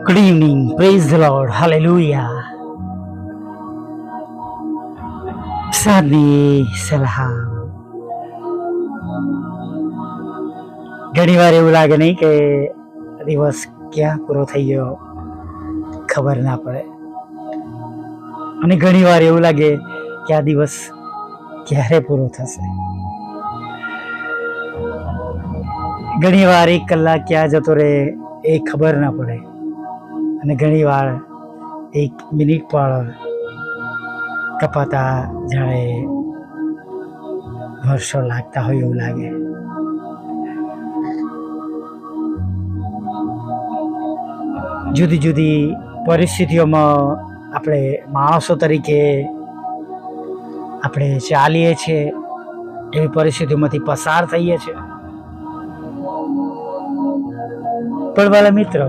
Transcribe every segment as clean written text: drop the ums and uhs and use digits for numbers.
Good evening. Praise the Lord. Hallelujah. સાદની સલાહ. ઘણી વાર એવું લાગે નહીં કે દિવસ ક્યાં પૂરો થઈ ગયો ખબર ના પડે, અને ઘણી વાર એવું લાગે કે આ દિવસ ક્યારે પૂરો થશે. ઘણી વાર 1 કલાક ક્યાં જતો રહે એ ખબર ના પડે, અને ઘણી વાર 1 મિનિટ પણ કપાતા જાણે વર્ષો લાગતા હોય એવું લાગે. જુદી જુદી પરિસ્થિતિઓમાં આપણે માણસો તરીકે આપણે ચાલીએ છીએ, એવી પરિસ્થિતિઓમાંથી પસાર થઈએ છીએ. પણ વાલા મિત્રો,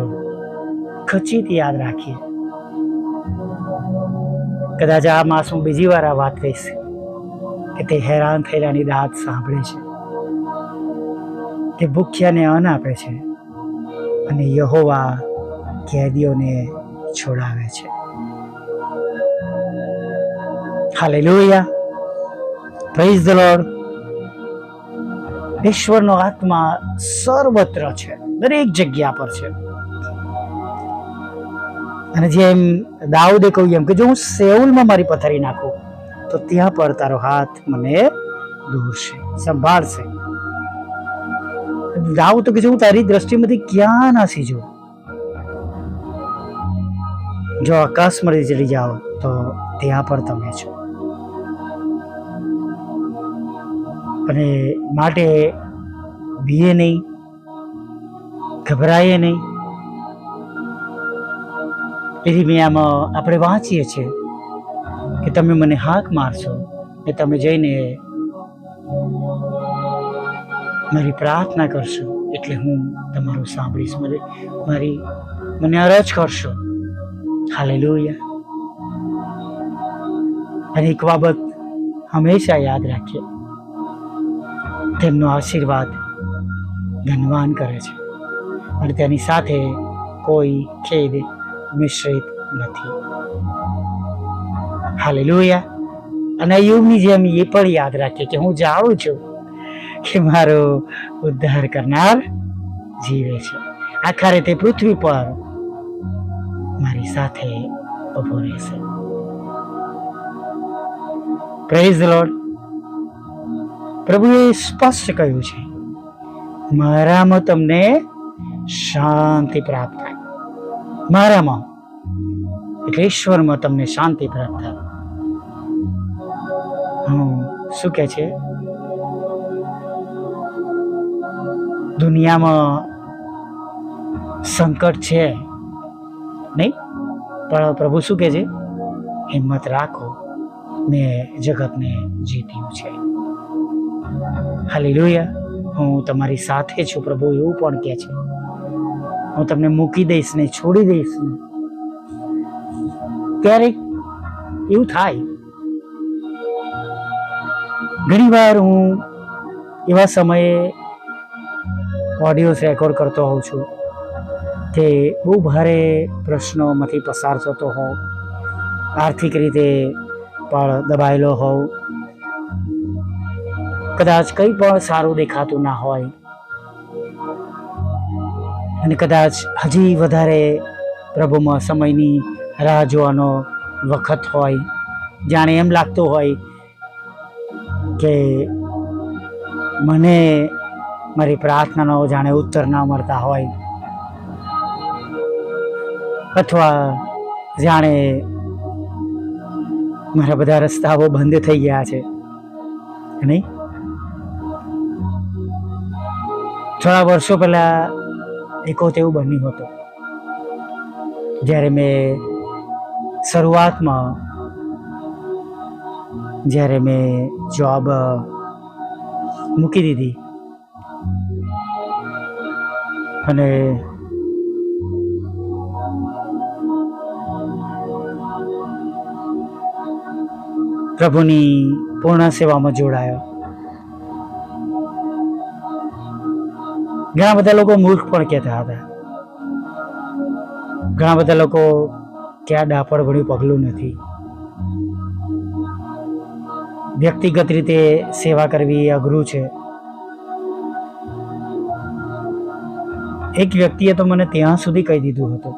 ખચીત યાદ રાખીએ, કદાચ આ માસમાં બીજી વાર આ વાત કહીશ કે તે હેરાન થયેલાની દાદ સાંભળે છે, તે ભૂખ્યાને અન્ન આપે છે, અને યહોવા કેદીઓને છોડાવે છે. Hallelujah, praise the lord. ઈશ્વરનો આત્મા સર્વત્ર છે, દરેક જગ્યા પર છે. અને જેમ દાઉદે કહ્યું એમ કે જો હું સેઉલમાં મારી પથારી નાખું તો ત્યાં પર તારો હાથ મને દોરશે, સંભાળશે. દાઉદ તો કે હું તારી દ્રષ્ટિમાંથી ક્યાં નાસી જાઉં, જો આકાશમાંથી ચડી જાઓ તો ત્યાં પર તમે છો. અને માટે બીએ નહીં, ગભરાઈએ નહીં. એરિમિયામાં આપણે વાંચીએ છીએ કે તમે મને હાક મારશો ને તમે જઈને મારી પ્રાર્થના કરશો એટલે હું તમારું સાંભળીશ, મને અરજ કરશો. હાલેલુયા. અને એક બાબત હંમેશા યાદ રાખીએ, તેમનો આશીર્વાદ ધનવાન કરે છે, અને તેની સાથે કોઈ ખેદ મિશ્રિત નથી. હાલેલુયા. અને યુગની જેમ એ પણ યાદ રાખીએ કે હું જાણું છું કે મારો ઉદ્ધાર કરનાર જીવે છે, આખરે તે પૃથ્વી પર મારી સાથે ઉભો રહેશે. Praise the lord. પ્રભુએ સ્પષ્ટ કહ્યું છે, મારામાં તમને શાંતિ પ્રાપ્ત થાય. મારામાં એટલે ઈશ્વરમાં તમને શાંતિ પ્રાપ્ત થાય. શું કે છે, દુનિયામાં સંકટ છે નહીં, પણ પ્રભુ શું કે છે, હિંમત રાખો, મેં જગતને જીત્યું છે. હાલેલુયા. હું તમારી સાથે છું, પ્રભુ એવું પણ કહે છે, હું તમને મૂકી દઈશ ને છોડી દઈશ ને. ક્યારેક એવું થાય, ઘણી વાર હું એવા સમયે ઓડિયોઝ રેકોર્ડ કરતો હોઉં છું કે બહુ ભારે પ્રશ્નોમાંથી પસાર થતો હોઉં, આર્થિક રીતે પણ દબાયેલો હોઉં, કદાચ કંઈ પણ સારું દેખાતું ના હોય, અને કદાચ હજી વધારે પ્રભુમાં સમયની રાહ જોવાનો વખત હોય, જાણે એમ લાગતું હોય કે મને મારી પ્રાર્થનાનો જાણે ઉત્તર ના મળતા હોય, અથવા જાણે મારા બધા રસ્તાઓ બંધ થઈ ગયા છે નહીં. થોડા વર્ષો પહેલા એક વખત એવું બન્યું હતું, જ્યારે મેં શરૂઆતમાં જ્યારે મેં જોબ મૂકી દીધી અને પ્રભુની પૂર્ણ સેવામાં જોડાયો. ઘણા બધા લોકો મૂર્ખ પણ કહેતા હતા, ઘણા બધા લોકો કે આ ડાપણ ભર્યું પગલું નથી. વ્યક્તિગત રીતે સેવા કરવી એ અઘરું છે. એક વ્યક્તિએ તો મને ત્યાં સુધી કહી દીધું હતું,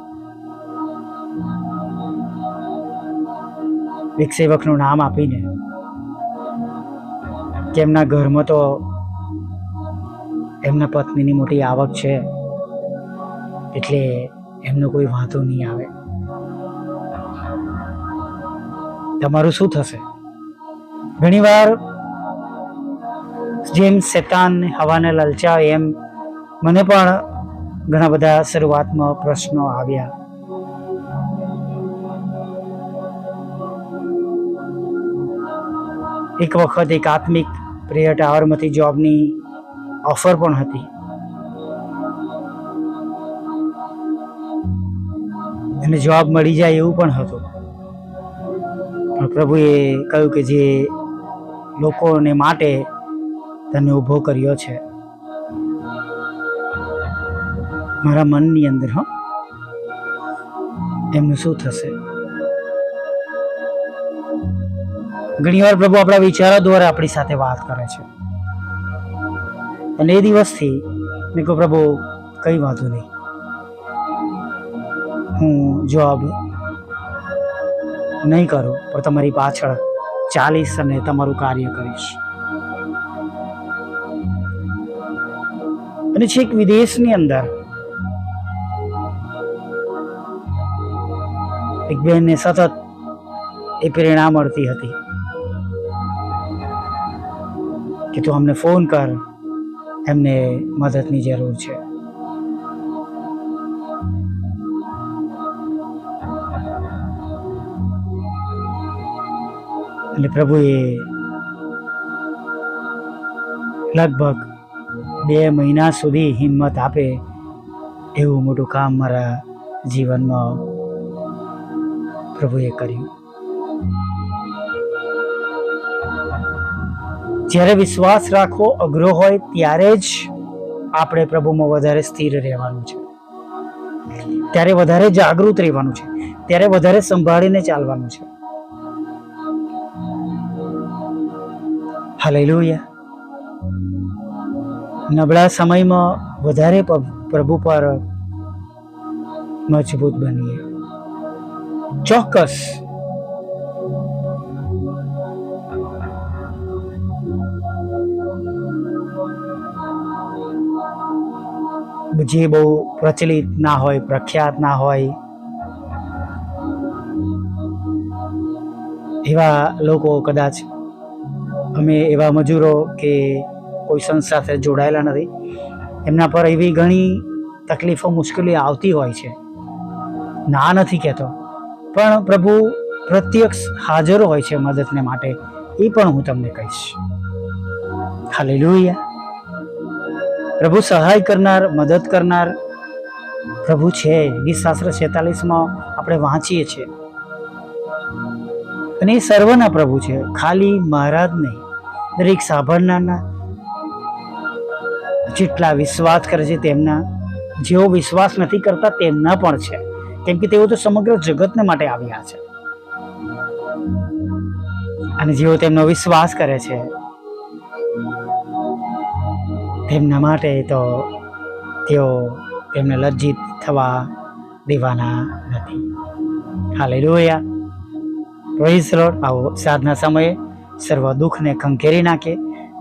એક સેવકનું નામ આપીને, કે એમના ઘરમાં તો એમના પત્નીની મોટી આવક છે એટલે એમનો કોઈ વાંધો નહીં આવે. તમારું શું થશે? ઘણીવાર જેમ શેતાન હવાને લલચાવે એમ મને પણ ઘણા બધા શરૂઆતમાં પ્રશ્નો આવ્યા. એક વખત એક આત્મિક પ્રેયર ટાવરમાંથી જોબની ઓફર પણ હતી અને જોબ મળી જાય એવું પણ હતું, પણ પ્રભુએ કહ્યું કે જે લોકોને માટે તને ઊભો કર્યો છે મારા મનની અંદર, એમનું શું થશે? ઘણીવાર પ્રભુ આપણા વિચારો દ્વારા આપણી સાથે વાત કરે છે અને એ દિવસથી મેં કહ્યું પ્રભુ કંઈ વાંધો નહીં, હું જોબ નહીં કરું પણ તમારી પાછળ ચાલીશ અને તમારું કાર્ય કરીશ. અને છેક વિદેશની અંદર એક બહેનને સતત એ પ્રેરણા મળતી હતી કે તું અમને ફોન કર, એમને મદદની જરૂર છે. એટલે પ્રભુએ લગભગ 2 મહિના સુધી હિંમત આપે એવું મોટું કામ મારા જીવનમાં પ્રભુએ કર્યું. જ્યારે વિશ્વાસ રાખવો અઘરો હોય ત્યારે જ આપણે પ્રભુમાં વધારે સ્થિર રહેવાનું છે, ત્યારે વધારે જાગૃત રહેવાનું છે, ત્યારે વધારે સંભાળીને ચાલવાનું છે. હાલેલુયા. નબળા સમયમાં વધારે પ્રભુ પર મજબૂત બનીએ. ચોક્કસ જે બહુ પ્રચલિત ના હોય, પ્રખ્યાત ના હોય એવા લોકો, કદાચ અમે એવા મજૂરો કે કોઈ સંસ્થા સાથે જોડાયેલા નથી, એમના પર એવી ઘણી તકલીફો, મુશ્કેલી આવતી હોય છે. ના નથી કહેતો, પણ પ્રભુ પ્રત્યક્ષ હાજર હોય છે મદદને માટે, એ પણ હું તમને કહીશ. હાલેલુયા. પ્રભુ સહાય કરનાર, મદદ કરનાર પ્રભુ છે. ગીત શાસ્ત્ર 46માં આપણે વાંચીએ છીએ. અને એ સર્વના પ્રભુ છે, ખાલી મારા જ નહીં, દરેક સાંભળનારના, જેટલા વિશ્વાસ કરે છે તેમના, જેઓ વિશ્વાસ નથી કરતા તેમના પણ છે, કેમ કે તેઓ તો સમગ્ર જગતને માટે આવ્યા છે. અને જેઓ તેમનો વિશ્વાસ કરે છે તેમના માટે તો તેઓ તેમને લજ્જિત થવા દેવાના નથી. હાલેલુયા. Praise the lord. આવો સાંજના સમયે સર્વ દુઃખને ખંખેરી નાખે,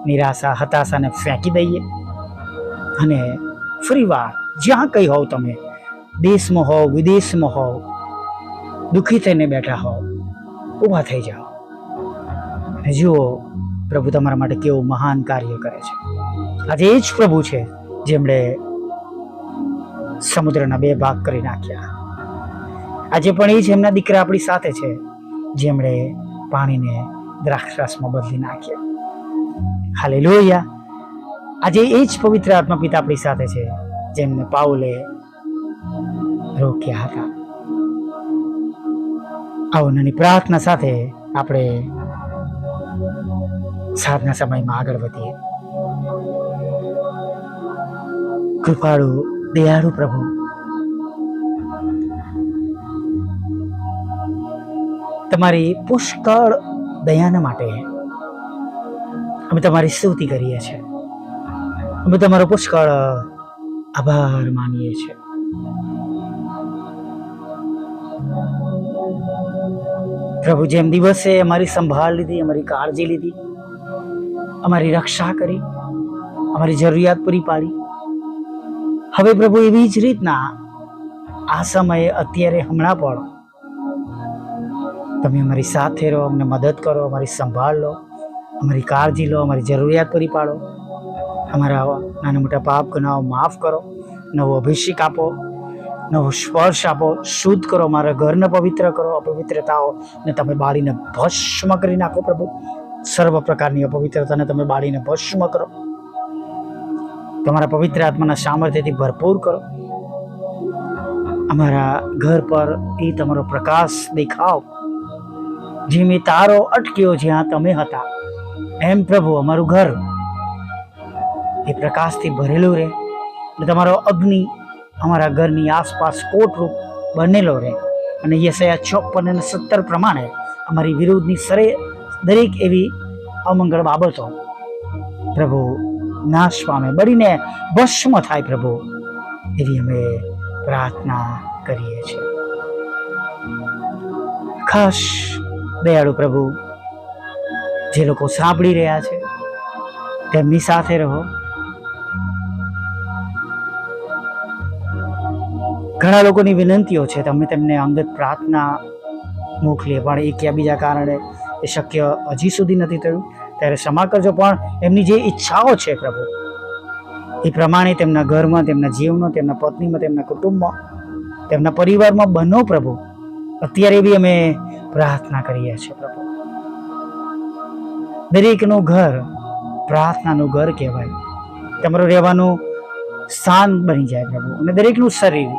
નિરાશા, હતાશાને ફેંકી દઈએ અને ફરીવાર જ્યાં કંઈ હોવ, તમે દેશમાં હોવ, વિદેશમાં હોવ, દુઃખી થઈને બેઠા હોવ, ઊભા થઈ જાઓ અને જુઓ પ્રભુ તમારા માટે કેવું મહાન કાર્ય કરે છે. આજે એ જ પ્રભુ છે જેમણે સમુદ્રના 2 ભાગ કરી નાખ્યા. આજે પણ એ જ એમના દીકરા આપણી સાથે છે જેમણે પાણીને દ્રાક્ષરસમાં બદલી નાખ્યા. હાલેલુયા. આજે એ જ પવિત્ર આત્મા પિતા આપણી સાથે છે જેમને પાઉલે રોક્યા હતા. આવો નાની પ્રાર્થના સાથે આપણે સાંજના સમયમાં આગળ વધીએ. કૃપાળુ દયાળુ પ્રભુ, તમારી પુષ્કળ દયાના માટે અમે તમારી સ્તુતિ કરીએ છીએ. અમે તમારો પુષ્કળ આભાર માનીએ છીએ. પ્રભુ, જેમ દિવસે અમારી સંભાળ લીધી, અમારી કાળજી લીધી, અમારી રક્ષા કરી, અમારી જરૂરિયાત પૂરી પાડી, હવે પ્રભુ એવી જ રીતના આ સમયે અત્યારે હમણાં પણ તમે અમારી સાથે રહો, અમને મદદ કરો, અમારી સંભાળ લો, અમારી કાળજી લો, અમારી જરૂરિયાત પૂરી પાડો, અમારા નાના મોટા પાપ ગુનાઓ માફ કરો, નવો અભિષેક આપો, નવો સ્પર્શ આપો, શુદ્ધ કરો, અમારા ઘરને પવિત્ર કરો, અપવિત્રતાઓ ને તમે બાળીને ભસ્મ કરી નાખો. પ્રભુ, સર્વ પ્રકારની અપવિત્રતાને તમે બાળીને ભસ્મ કરો, તમારા પવિત્ર આત્માના સામર્થ્યથી ભરપૂર કરો. અમારા ઘર પર એ તમારો પ્રકાશ દેખાવ, જેમ એ તારો અટક્યો જ્યાં તમે હતા, એમ પ્રભુ અમારું ઘર એ પ્રકાશથી ભરેલું રહે, અને તમારો અગ્નિ અમારા ઘરની આસપાસ કોટરૂપ બનેલો રહે, અને યશાયા 54 અને 17 પ્રમાણે અમારી વિરુદ્ધની દરેક એવી અમંગળ બાબતો પ્રભુ નાશ પામે, બળીને ભસ્મ થાય પ્રભુ, એવી અમે પ્રાર્થના કરીએ છીએ. ખાસ દયાળુ પ્રભુ, જે લોકો સાંભળી રહ્યા છે તેમની સાથે રહો. ઘણા લોકોની વિનંતીઓ છે, તમે તેમને અંગત પ્રાર્થના મોકલીએ, પણ એક યા બીજા કારણે એ શક્ય હજી સુધી નથી થયું, ત્યારે ક્ષમા કરજો. પણ એમની જે ઈચ્છાઓ છે પ્રભુ, એ પ્રમાણે તેમના ઘરમાં, તેમના જીવનમાં, તેમના પત્નીમાં, તેમના કુટુંબમાં, તેમના પરિવારમાં બનો પ્રભુ. અત્યારે બી અમે પ્રાર્થના કરીએ છીએ પ્રભુ. દરેકનું ઘર પ્રાર્થનાનું ઘર કહેવાય, તમારું રહેવાનું સ્થાન બની જાય પ્રભુ, અને દરેકનું શરીર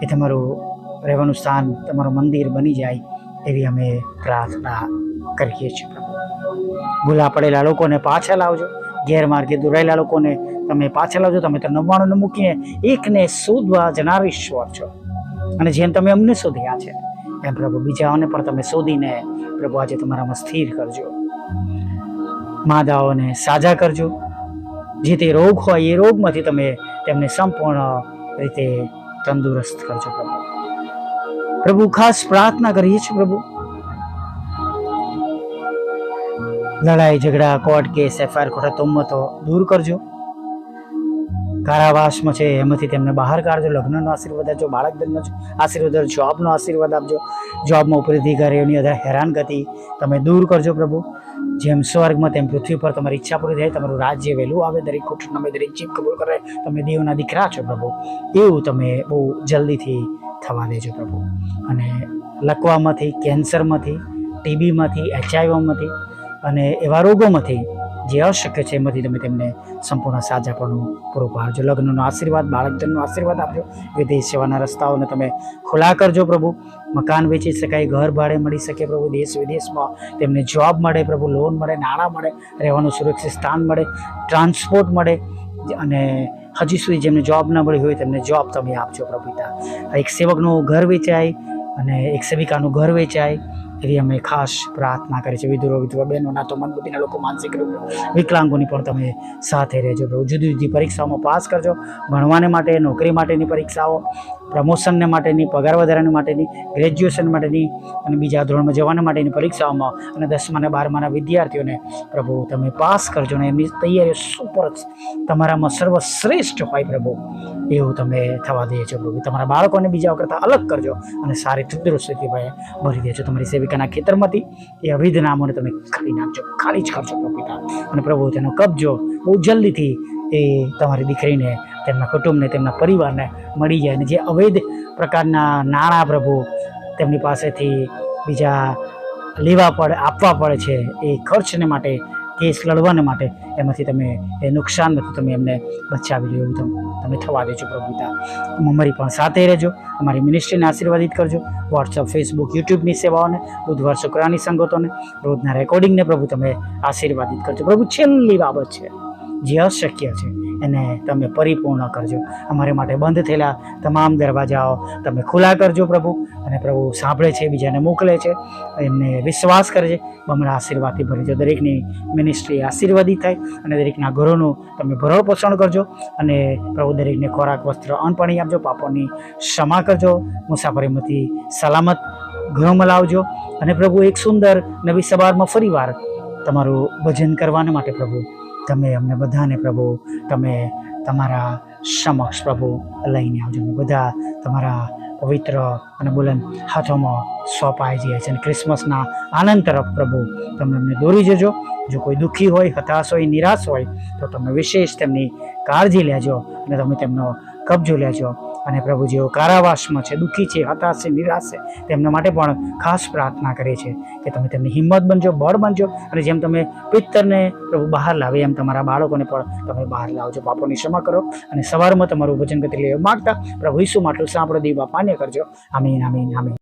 એ તમારું રહેવાનું સ્થાન, તમારું મંદિર બની જાય, એવી અમે પ્રાર્થના કરીએ છીએ પ્રભુ. ભૂલા પડેલા લોકોને પાછા લાવજો, ગેરમાર્ગે દોરાયેલા લોકોને તમે પાછા લાવજો. તમે તો 99 મૂકીને એકને શોધવા જનાર ઈશ્વર છો, અને જેમ તમે અમને શોધ્યા છે એમ પ્રભુ બીજાઓને પણ તમે શોધીને પ્રભુ આજે તમારામાં સ્થિર કરજો. માદાઓને સાજા કરજો, જે તે રોગ હોય એ રોગમાંથી તમે તેમને સંપૂર્ણ રીતે તંદુરસ્ત કરજો પ્રભુ. પ્રભુ, ખાસ પ્રાર્થના કરીએ છીએ પ્રભુ, લડાઈ ઝઘડા, કોર્ટ કેસ, FIR ખોટા તોમતો દૂર કરજો. કારાવાસમાં છે એમાંથી તેમને બહાર કાઢજો. લગ્નનો આશીર્વાદ આપજો, બાળક જન્મનો આશીર્વાદ આપજો, જોબનો આશીર્વાદ આપજો. જોબમાં ઉપર અધિકારીઓની હેરાનગતિ તમે દૂર કરજો પ્રભુ. જેમ સ્વર્ગમાં તેમ પૃથ્વી પર તમારી ઈચ્છા પૂરી થાય, તમારું રાજ્ય વહેલું આવે, દરેક કુટુંબ દરેક જીવ કબૂલ કરે. તમે દેવના દીકરા છો પ્રભુ, એવું તમે બહુ જલ્દીથી થવા દેજો પ્રભુ. અને લકવામાંથી, કેન્સરમાંથી, TBમાંથી, HIV અને એવા રોગોમાંથી જે અશક્ય છે એમાંથી તમે તેમને સંપૂર્ણ સાજાપણું પૂરું પાડજો. લગ્નનો આશીર્વાદ, બાળકજનનો આશીર્વાદ આપજો. વિદેશ સેવાના રસ્તાઓને તમે ખુલ્લા કરજો પ્રભુ. મકાન વેચી શકાય, ઘર ભાડે મળી શકે પ્રભુ. દેશ વિદેશમાં તેમને જોબ મળે પ્રભુ, લોન મળે, નાણાં મળે, રહેવાનું સુરક્ષિત સ્થાન મળે, ટ્રાન્સપોર્ટ મળે, અને હજી સુધી જેમને જોબ ન મળી હોય તેમને જોબ તમે આપજો પ્રભુ પિતા. એક સેવકનું ઘર વેચાય અને એક સેવિકાનું ઘર વેચાય, એવી અમે ખાસ પ્રાર્થના કરી છે. વિધુરો, વિધવા બહેનો, નાતો મંદબુદ્ધિના લોકો, માનસિક રોગો, વિકલાંગોની પણ તમે સાથે રહેજો પ્રભુ. જુદી જુદી પરીક્ષાઓમાં પાસ કરજો. ભણવાને માટે, નોકરી માટેની પરીક્ષાઓ, પ્રમોશનને માટેની, પગાર વધારાને માટેની, ગ્રેજ્યુએશન માટેની અને બીજા ધોરણમાં જવાના માટેની પરીક્ષાઓમાં, અને 10મા અને 12માના વિદ્યાર્થીઓને પ્રભુ તમે પાસ કરજો, અને એમની તૈયારીઓ સુપર તમારામાં સર્વશ્રેષ્ઠ હોય પ્રભુ, એવું તમે થવા દેજો પ્રભુ. તમારા બાળકોને બીજા કરતાં અલગ કરજો અને સારી તંદુરસ્તી ભરી દેજો. તમારી સેવિકાના ખેતરમાંથી એ અવિધ નામોને તમે ખાલી નાખજો, ખાલી જ કરજો પ્રભુ પિતા. અને પ્રભુ તેનો કબજો બહુ જલ્દીથી એ તમારી દીકરીને, તેમના કુટુંબને, તેમના પરિવારને મળી જાય. અને જે અવૈધ પ્રકારના નાણાં પ્રભુ તેમની પાસેથી બીજા લેવા પડે, આપવા પડે છે એ ખર્ચને માટે, કેસ લડવાને માટે, એમાંથી તમે એ નુકસાનમાંથી તમે એમને બચાવી લો, એવું તમે થવા દેજો પ્રભુ પિતા. અમારી પણ સાથે રહેજો, અમારી મિનિસ્ટ્રીને આશીર્વાદિત કરજો. વોટ્સઅપ, ફેસબુક, યુટ્યુબની સેવાઓને, બુધવાર શુક્રાની સંગતોને, રોજના રેકોર્ડિંગને પ્રભુ તમે આશીર્વાદિત કરજો પ્રભુ. છેલ્લી બાબત છે, જે અશક્ય છે એને તમે પરિપૂર્ણ કરજો. અમારે માટે બંધ થયેલા તમામ દરવાજાઓ તમે ખુલ્લા કરજો પ્રભુ. અને પ્રભુ સાંભળે છે, બીજાને મોકલે છે, એમને વિશ્વાસ કરે છે, બમણા આશીર્વાદથી ભરી દો. દરેકની મિનિસ્ટ્રી આશીર્વાદિત થાય અને દરેકના ઘરોનું તમે ભરણ પોષણ કરજો. અને પ્રભુ દરેકને ખોરાક, વસ્ત્ર, અન્ન પાણી આપજો. પાપોની ક્ષમા કરજો. મુસાફરીમાંથી સલામત ઘરોમાં લાવજો. અને પ્રભુ એક સુંદર નવી સવારમાં ફરીવાર તમારું ભજન કરવાના માટે પ્રભુ તમે અમને બધાને પ્રભુ તમે તમારા સમક્ષ પ્રભુ લઈને આવજો. બધા તમારા પવિત્ર અને બુલંદ હાથોમાં સોંપાઈ જાય છે. અને ક્રિસમસના આનંદ તરફ પ્રભુ તમે અમને દોરી જજો. જો કોઈ દુઃખી હોય, હતાશ હોય, નિરાશ હોય તો તમે વિશેષ તેમની કાળજી લેજો અને તમે તેમનો કબજો લેજો. અને પ્રભુ જેઓ કારાવાસમાં છે, દુઃખી છે, હતાશ છે, નિરાશ છે, તેમના માટે પણ ખાસ પ્રાર્થના કરે છે કે તમે તેમની હિંમત બનજો, બળ બનજો. અને જેમ તમે પિત્તરને પ્રભુ બહાર લાવે એમ તમારા બાળકોને પણ તમે બહાર લાવજો. પાપોની ક્ષમા કરો અને સવારમાં તમારું વચન ગતિ લેવા માગતા પ્રભુ ઈસુ માટલું સાંભળો, દીવા પાન્ય કરજો. આમીન, આમીન, આમીન.